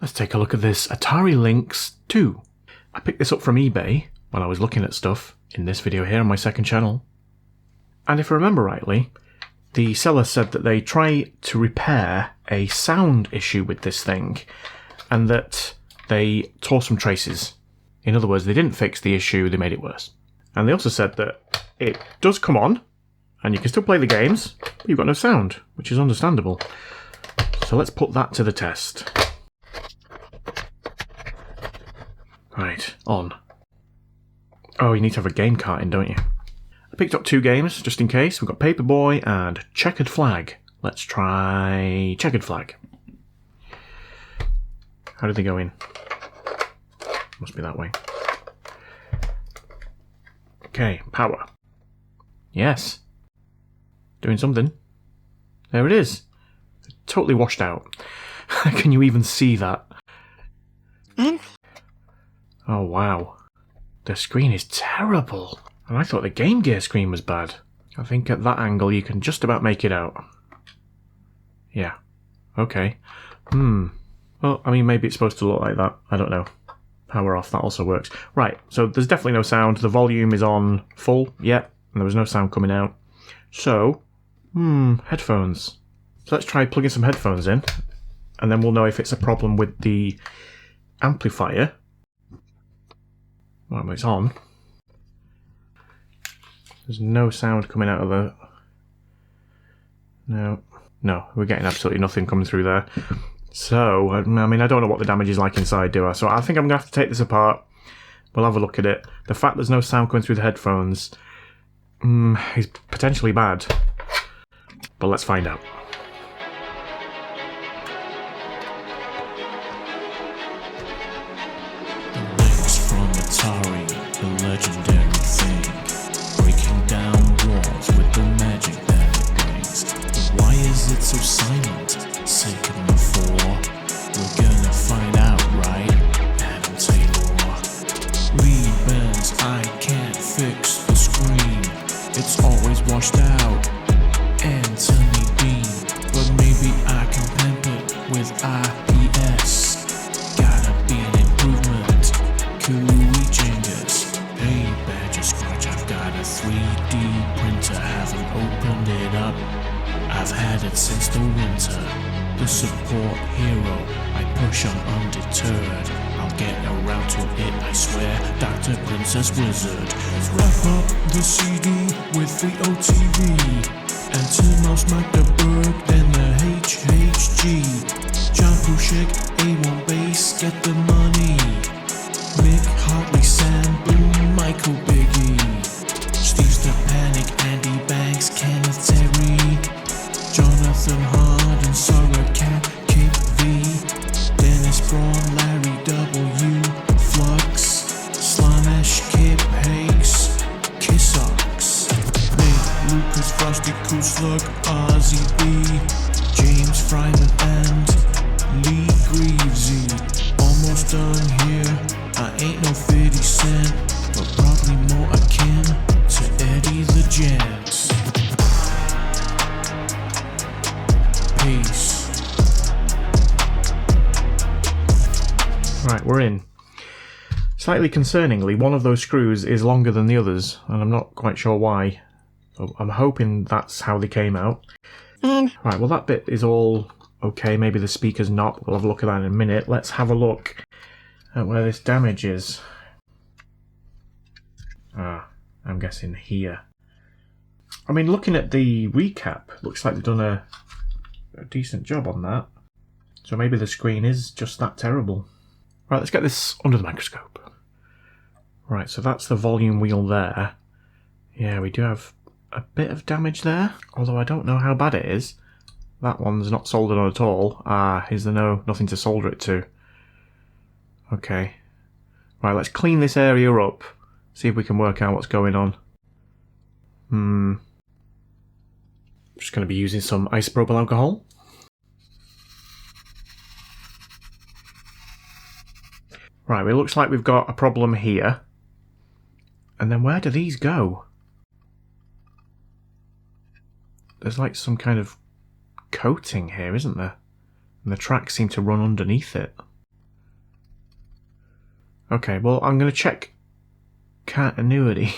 Let's take a look at this Atari LYNX 2. I picked this up from eBay when I was looking at stuff in this video here on my second channel. And if I remember rightly, the seller said that they try to repair a sound issue with this thing and that they tore some traces. In other words, they didn't fix the issue, they made it worse. And they also said that it does come on and you can still play the games, but you've got no sound, which is understandable. So let's put that to the test. Right, on. Oh, you need to have a game cart in, don't you? I picked up 2 games, just in case. We've got Paperboy and Checkered Flag. Let's try Checkered Flag. How did they go in? Must be that way. Okay, power. Yes. Doing something. There it is. Totally washed out. Can you even see that? Oh wow. The screen is terrible. And I thought the Game Gear screen was bad. I think at that angle you can just about make it out. Yeah. Okay. Well, I mean, maybe it's supposed to look like that. I don't know. Power off, that also works. Right, so there's definitely no sound. The volume is on full, yeah, and there was no sound coming out. So, headphones. So let's try plugging some headphones in, and then we'll know if it's a problem with the amplifier. Well, it's on. There's no sound coming out of the... No, we're getting absolutely nothing coming through there. So, I mean, I don't know what the damage is like inside, do I? So I think I'm going to have to take this apart. We'll have a look at it. The fact there's no sound coming through the headphones is potentially bad. But let's find out. The LYNX from Atari, the legendary thing. Breaking down walls with the magic that it brings. But why is it so silent? Sake of me for. We're gonna find out, right? Adam Taylor. Reed bends, I can't fix the screen. It's always washed out. Anthony Bean, but maybe I can pimp it with IPS. Gotta be an improvement. Cooey changes. Hey, Badger Scratch, I've got a 3D printer. Haven't opened it up. I've had it since the winter. The support hero, I push on undeterred. I'll get around to it, I swear. Dr. Princess Wizard. Let's wrap up the CD with the OTV. And Tim Mouse Magdeburg, then the HHG. John Pushek, A1 Bass, get the money. Mick Hartley, Sam Boone, Michael Biggie. Steve's the Panic, Andy Banks, Kenneth Terry. Jonathan Hard and Sarah Cat, Kip V. Dennis Braun, Larry W. Flux, Slanesh, Kip Hakes, Kissox. Nate, Lucas, Frosty, Cool Slug, Ozzy B. James Fryman and Lee Greavesy. Almost done here. I ain't no 50 Cent, but probably more akin to Eddie the Gent. Peace. Right, we're in. Slightly concerningly, one of those screws is longer than the others, and I'm not quite sure why. So I'm hoping that's how they came out. Right, well that bit is all okay, maybe the speaker's not. We'll have a look at that in a minute. Let's have a look at where this damage is. I'm guessing here. I mean, looking at the recap, looks like they've done a decent job on that. So maybe the screen is just that terrible. Right, let's get this under the microscope. Right, so that's the volume wheel there. Yeah, we do have a bit of damage there, although I don't know how bad it is. That one's not soldered on at all. Is there nothing to solder it to? Okay. Right, let's clean this area up. See if we can work out what's going on. I'm just going to be using some isopropyl alcohol. Right, well, it looks like we've got a problem here. And then where do these go? There's like some kind of coating here, isn't there? And the tracks seem to run underneath it. Okay, well, I'm going to check continuity.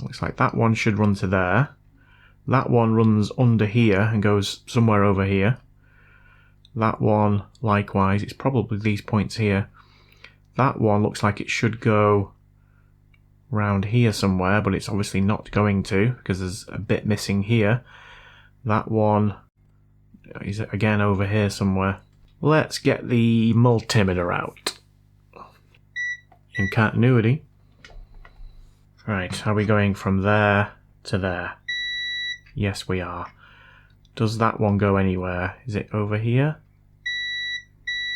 Looks like that one should run to there. That one runs under here and goes somewhere over here. That one, likewise, it's probably these points here. That one looks like it should go round here somewhere, but it's obviously not going to because there's a bit missing here. That one is again over here somewhere. Let's get the multimeter out. In continuity. Right, are we going from there to there? Yes, we are. Does that one go anywhere? Is it over here?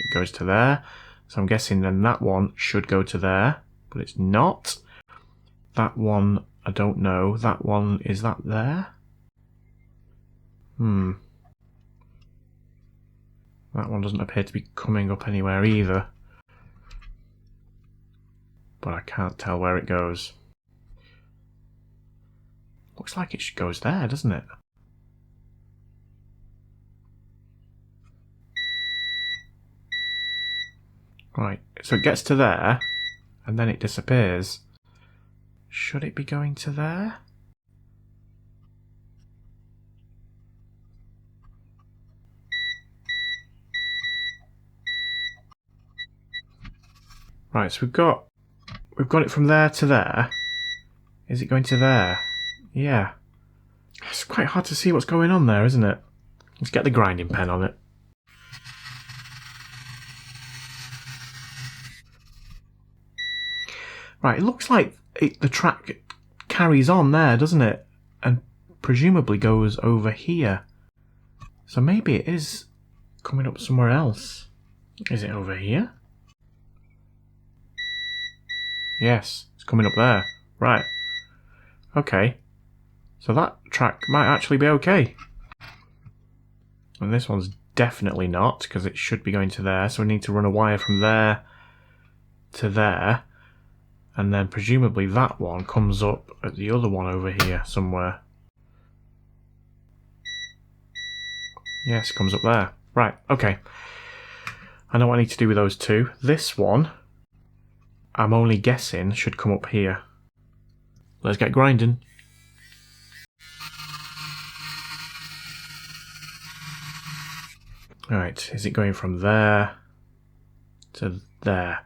It goes to there. So I'm guessing then that one should go to there, but it's not. That one, I don't know. That one, is that there? That one doesn't appear to be coming up anywhere either. But I can't tell where it goes. Looks like it goes there, doesn't it? Right, so it gets to there, and then it disappears. Should it be going to there? Right, so we've got it from there to there. Is it going to there? Yeah. It's quite hard to see what's going on there, isn't it? Let's get the grinding pen on it. Right, it looks like the track carries on there, doesn't it? And presumably goes over here. So maybe it is coming up somewhere else. Is it over here? Yes, it's coming up there. Right. Okay. So that track might actually be okay. And this one's definitely not, because it should be going to there. So we need to run a wire from there to there. And then presumably that one comes up at the other one over here somewhere. Yes, comes up there. Right, okay. I know what I need to do with those two. This one, I'm only guessing, should come up here. Let's get grinding. Alright, is it going from there to there?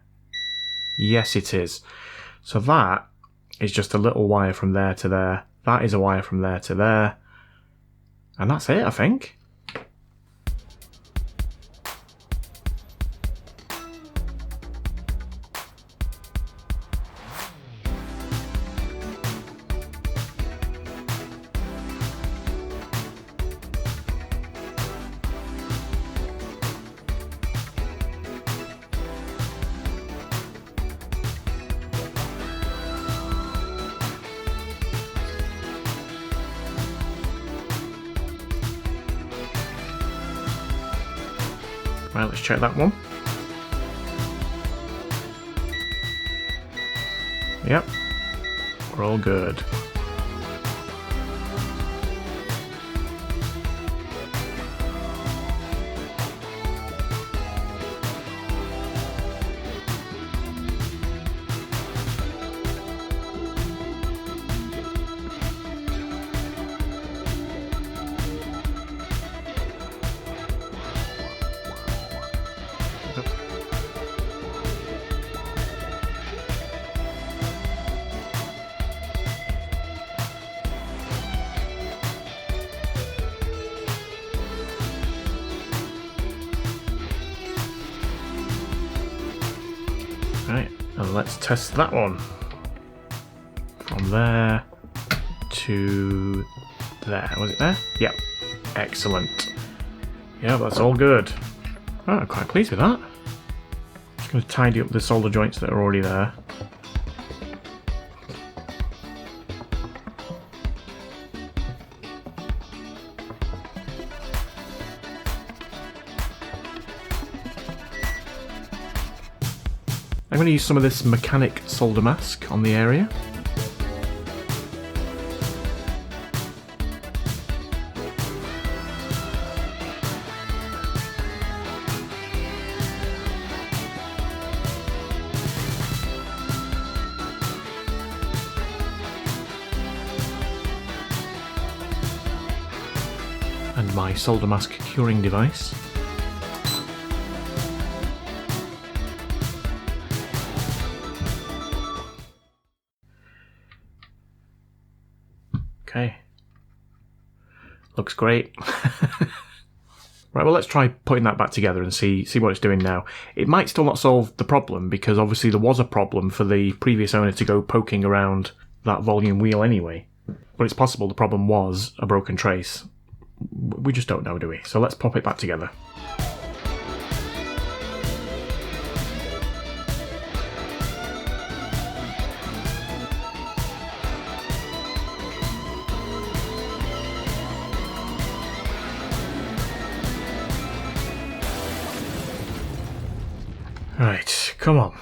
Yes, it is. So that is just a little wire from there to there. That is a wire from there to there. And that's it, I think. Right, let's check that one. Yep, we're all good. Right, and let's test that one. From there to there. Was it there? Yep. Excellent. Yeah, that's all good. Oh, I'm quite pleased with that. Just going to tidy up the solder joints that are already there. I'm going to use some of this mechanic solder mask on the area. and my solder mask curing device. Okay. Looks great. Right, well, let's try putting that back together and see what it's doing now. It might still not solve the problem, because obviously there was a problem for the previous owner to go poking around that volume wheel anyway. But it's possible the problem was a broken trace. We just don't know, do we? So let's pop it back together. Right, come on.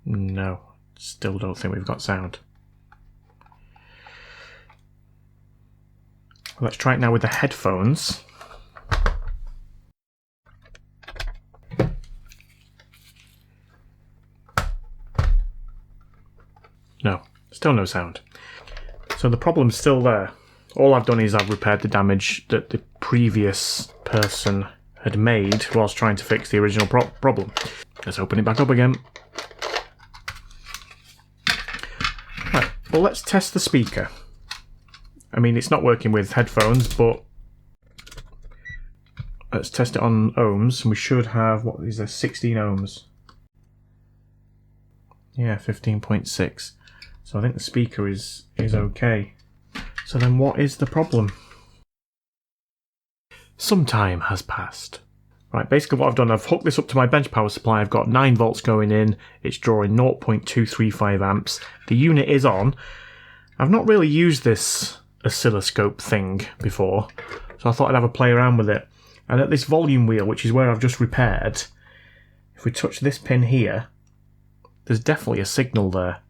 No, still don't think we've got sound. Let's try it now with the headphones. No, still no sound. So the problem's still there. All I've done is I've repaired the damage that the previous person had made whilst trying to fix the original problem. Let's open it back up again. Right, well, let's test the speaker. I mean, it's not working with headphones, but let's test it on ohms, and we should have, what is there, 16 ohms. Yeah, 15.6. So I think the speaker is okay. So then what is the problem? Some time has passed. Right, basically what I've done, I've hooked this up to my bench power supply. I've got 9 volts going in. It's drawing 0.235 amps. The unit is on. I've not really used this oscilloscope thing before, so I thought I'd have a play around with it. And at this volume wheel, which is where I've just repaired, if we touch this pin here, there's definitely a signal there.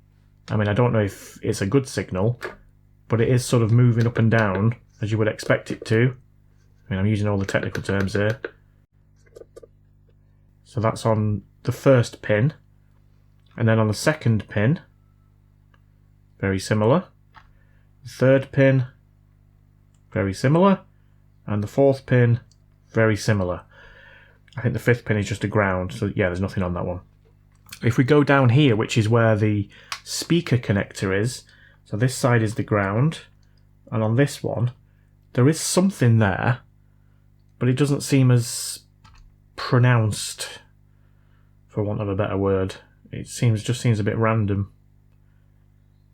I mean, I don't know if it's a good signal, but it is sort of moving up and down as you would expect it to. I mean, I'm using all the technical terms here. So that's on the first pin. And then on the second pin, very similar. The third pin, very similar. And the fourth pin, very similar. I think the fifth pin is just a ground, so yeah, there's nothing on that one. If we go down here, which is where the speaker connector is, so this side is the ground, and on this one, there is something there, but it doesn't seem as pronounced, for want of a better word. It just seems a bit random.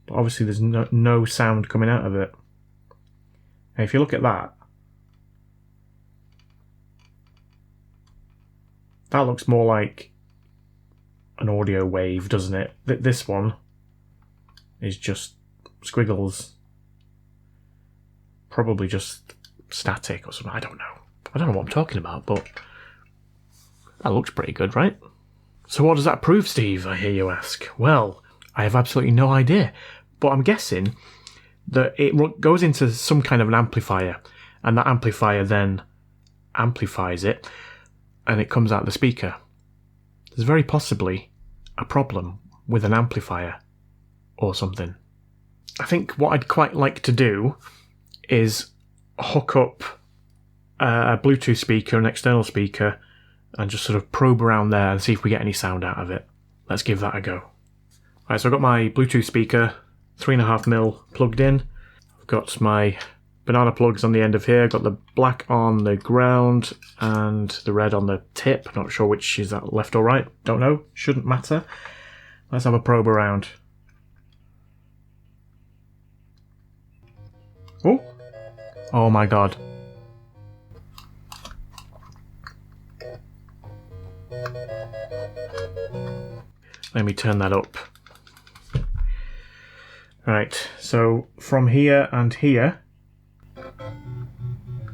But obviously there's no sound coming out of it. And if you look at that, that looks more like an audio wave, doesn't it? This one is just squiggles. Probably just static or something. I don't know. I don't know what I'm talking about, but that looks pretty good, right? So what does that prove, Steve, I hear you ask? Well, I have absolutely no idea, but I'm guessing that it goes into some kind of an amplifier, and that amplifier then amplifies it, and it comes out the speaker. There's very possibly a problem with an amplifier or something. I think what I'd quite like to do is hook up a Bluetooth speaker, an external speaker, and just sort of probe around there and see if we get any sound out of it. Let's give that a go. Right, so I've got my Bluetooth speaker, 3.5mm plugged in. I've got my banana plugs on the end of here. I've got the black on the ground and the red on the tip. Not sure which is that, left or right. Don't know. Shouldn't matter. Let's have a probe around. Oh! Oh my god. Let me turn that up. Right, so from here and here,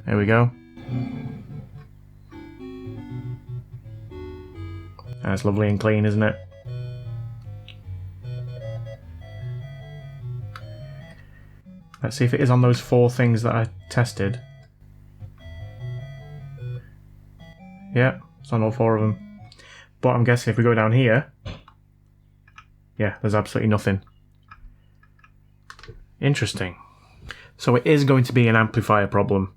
there we go. That's lovely and clean, isn't it? Let's see if it is on those 4 things that I tested. Yeah, it's on all 4 of them. But I'm guessing if we go down here, Yeah, there's absolutely nothing. Interesting. So it is going to be an amplifier problem.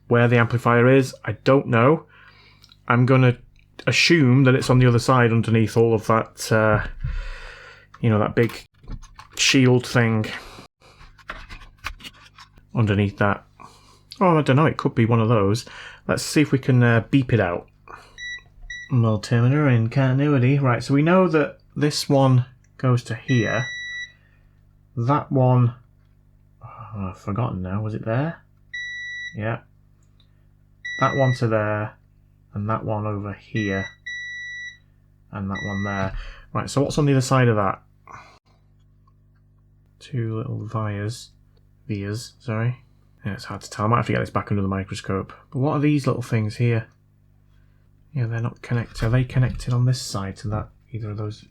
Where the amplifier is, I don't know. I'm going to assume that it's on the other side underneath all of that, you know, that big shield thing. Underneath that. Oh, I don't know, it could be one of those. Let's see if we can beep it out. Multimeter in continuity. Right, so we know that this one goes to here. That one... Oh, I've forgotten now. Was it there? Yeah. That one to there. And that one over here. And that one there. Right, so what's on the other side of that? Two little vias. Vias, sorry. Yeah, it's hard to tell. I might have to get this back under the microscope. But what are these little things here? Yeah, they're not connected. Are they connected on this side to that? Either of those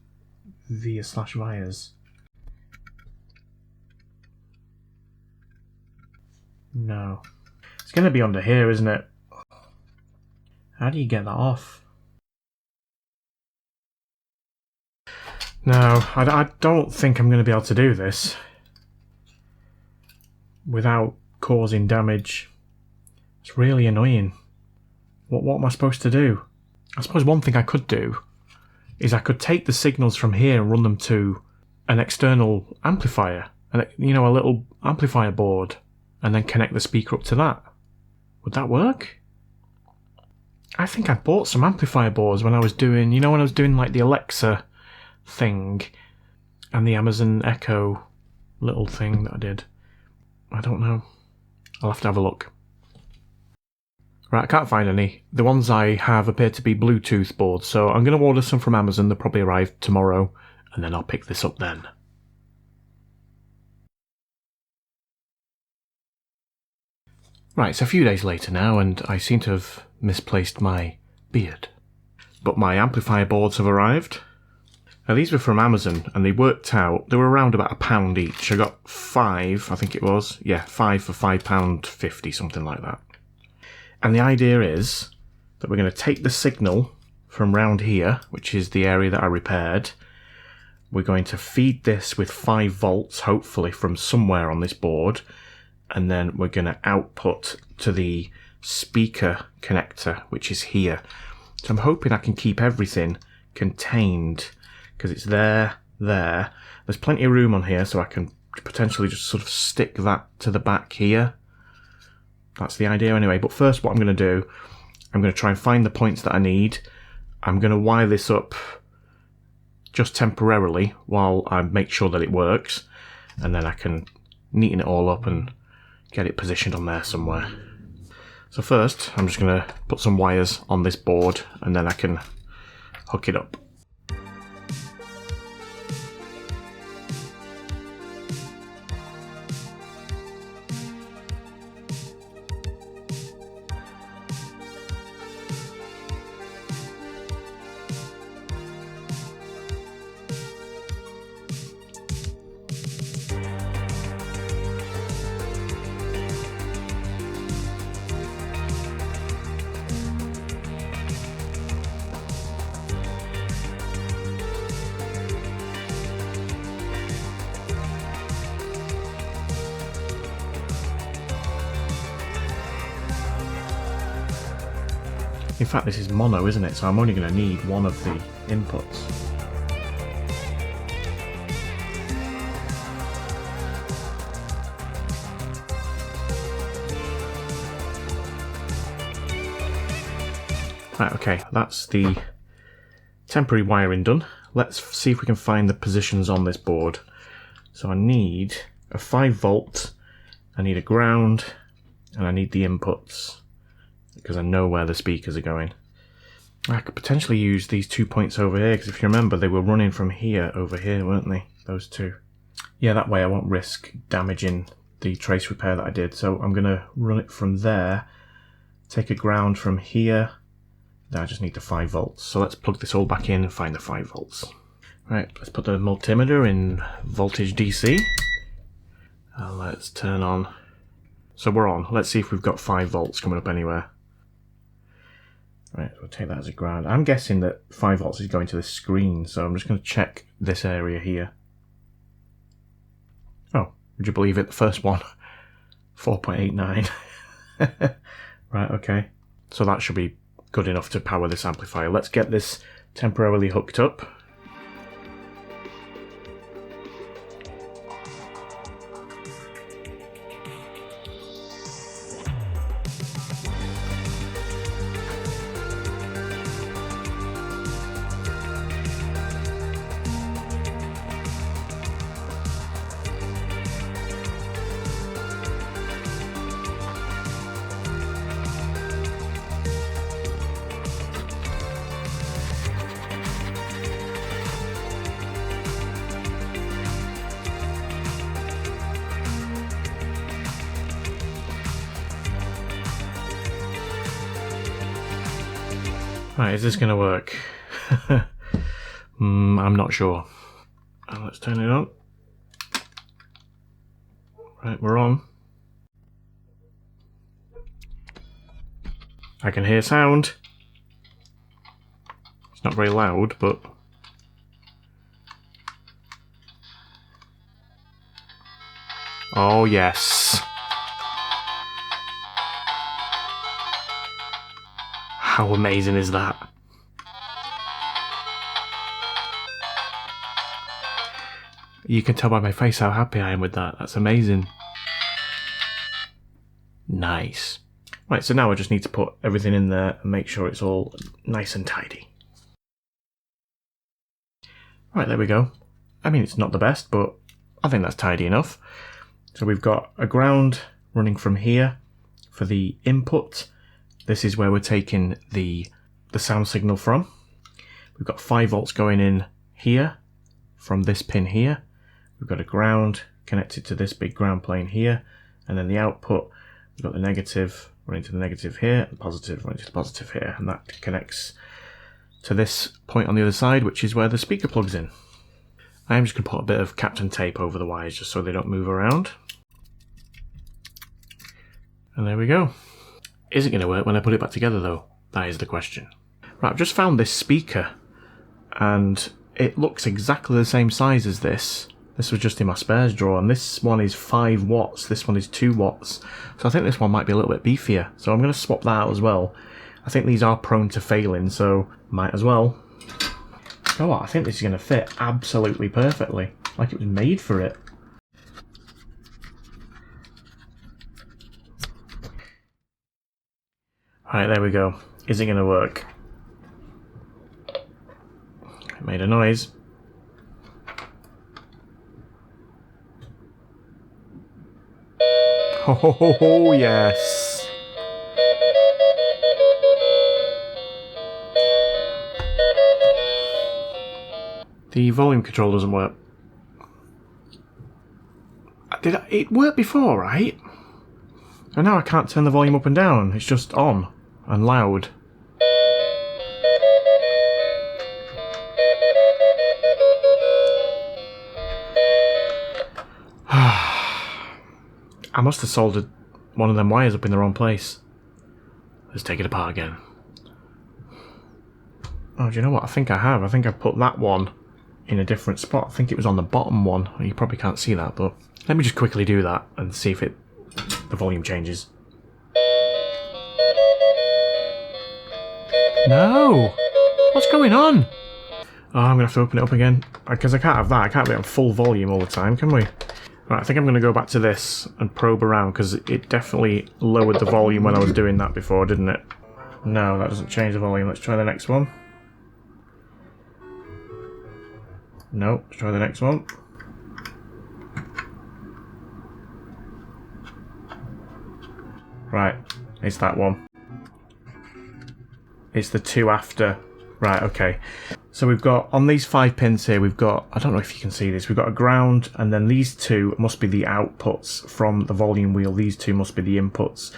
via/vias? No. It's going to be under here, isn't it? How do you get that off? No, I don't think I'm going to be able to do this without causing damage. It's really annoying. What am I supposed to do? I suppose one thing I could do is I could take the signals from here and run them to an external amplifier, and you know, a little amplifier board, and then connect the speaker up to that. Would that work? I think I bought some amplifier boards when I was doing, you know, when I was doing like the Alexa thing and the Amazon Echo little thing that I did. I don't know. I'll have to have a look. Right, I can't find any. The ones I have appear to be Bluetooth boards, so I'm going to order some from Amazon. They'll probably arrive tomorrow, and then I'll pick this up then. Right, it's a few days later now, and I seem to have misplaced my beard. But my amplifier boards have arrived. Now, these were from Amazon, and they worked out, they were around about £1 each. I got 5, I think it was. Yeah, 5 for £5.50, something like that. And the idea is that we're going to take the signal from round here, which is the area that I repaired. We're going to feed this with 5 volts, hopefully from somewhere on this board, and then we're going to output to the speaker connector, which is here. So I'm hoping I can keep everything contained, because it's there. There's plenty of room on here, so I can potentially just sort of stick that to the back here. That's the idea anyway. But first, what I'm going to do, I'm going to try and find the points that I need. I'm going to wire this up just temporarily while I make sure that it works, and then I can neaten it all up and get it positioned on there somewhere. So first, I'm just going to put some wires on this board, and then I can hook it up. In fact, this is mono, isn't it? So I'm only going to need one of the inputs. Right, okay, that's the temporary wiring done. Let's see if we can find the positions on this board. So I need a 5 volt, I need a ground, and I need the inputs, because I know where the speakers are going. I could potentially use these 2 points over here, because if you remember, they were running from here over here, weren't they? Those two. Yeah, that way I won't risk damaging the trace repair that I did. So I'm going to run it from there, take a ground from here. Then I just need the 5 volts. So let's plug this all back in and find the 5 volts. Right, let's put the multimeter in voltage DC. And let's turn on. So we're on. Let's see if we've got 5 volts coming up anywhere. Right, we'll take that as a ground. I'm guessing that 5 volts is going to this screen, so I'm just going to check this area here. Oh, would you believe it? The first one, 4.89. Right, okay. So that should be good enough to power this amplifier. Let's get this temporarily hooked up. Right, is this going to work? I'm not sure. Let's turn it on. Right, we're on. I can hear sound. It's not very loud, but... Oh, yes. How amazing is that? You can tell by my face how happy I am with that. That's amazing. Nice. Right, so now I just need to put everything in there and make sure it's all nice and tidy. Right, there we go. I mean, it's not the best, but I think that's tidy enough. So we've got a ground running from here for the input. This is where we're taking the sound signal from. We've got 5 volts going in here from this pin here. We've got a ground connected to this big ground plane here, and then the output, we've got the negative running to the negative here, and positive running to the positive here, and that connects to this point on the other side, which is where the speaker plugs in. I am just going to put a bit of Captain tape over the wires just so they don't move around. And there we go. Is it going to work when I put it back together though? That is the question. Right, I've just found this speaker and it looks exactly the same size as this. This was just in my spares drawer, and this one is 5 watts, this one is 2 watts. So I think this one might be a little bit beefier. So I'm going to swap that out as well. I think these are prone to failing, so might as well. You know what, I think this is going to fit absolutely perfectly. Like it was made for it. Right, there we go. Is it going to work? It made a noise. Oh, yes. The volume control doesn't work. It worked before, right? And now I can't turn the volume up and down. It's just on and loud. I must have soldered one of them wires up in the wrong place. Let's take it apart again. Oh, do you know what? I think I have. I think I put that one in a different spot. I think it was on the bottom one. You probably can't see that, but let me just quickly do that and see if the volume changes. No! What's going on? Oh, I'm going to have to open it up again. Because I can't have that. I can't be on full volume all the time, can we? Right, I think I'm going to go back to this and probe around, because it definitely lowered the volume when I was doing that before, didn't it? No, that doesn't change the volume. Let's try the next one. No, let's try the next one. Right, it's that one. It's the two after. Right, okay. So we've got, on these 5 pins here, we've got, I don't know if you can see this, we've got a ground, and then these 2 must be the outputs from the volume wheel. These 2 must be the inputs.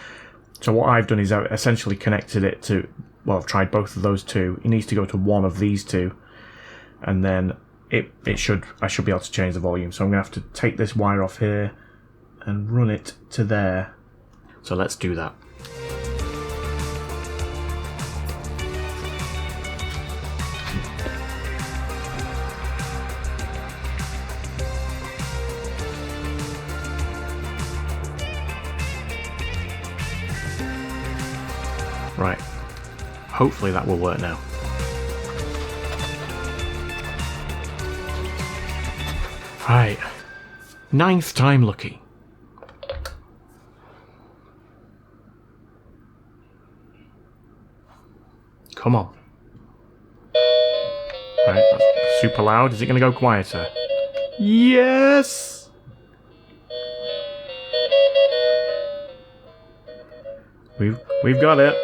So what I've done is I've essentially connected it to, well, I've tried both of those 2. It needs to go to one of these 2. And then I should be able to change the volume. So I'm going to have to take this wire off here and run it to there. So let's do that. Right. Hopefully that will work now. Right. 9th time lucky. Come on. Right, that's super loud. Is it going to go quieter? Yes! We've got it.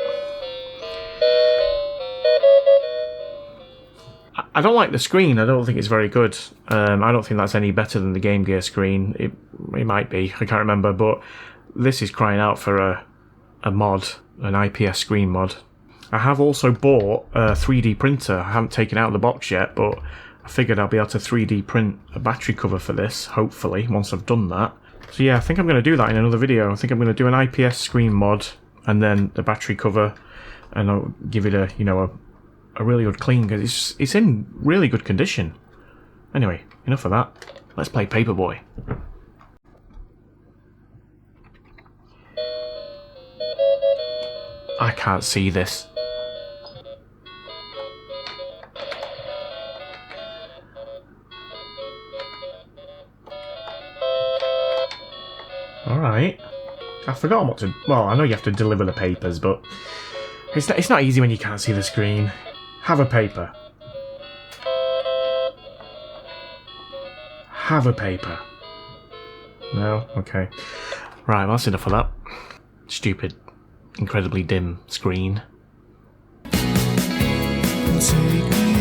I don't like the screen. I don't think it's very good. I don't think that's any better than the Game Gear screen. It might be. I can't remember. But this is crying out for a mod, an IPS screen mod. I have also bought a 3D printer. I haven't taken it out of the box yet, but I figured I'll be able to 3D print a battery cover for this, hopefully, once I've done that. So yeah, I think I'm going to do that in another video. I think I'm going to do an IPS screen mod, and then the battery cover, and I'll give it a really good clean, because it's in really good condition. Anyway, enough of that. Let's play Paperboy. I can't see this. Alright. I've forgotten what to... Well, I know you have to deliver the papers, but... It's not easy when you can't see the screen. Have a paper. Have a paper. No? Okay. Right, well, that's enough of that. Stupid, incredibly dim screen. Take me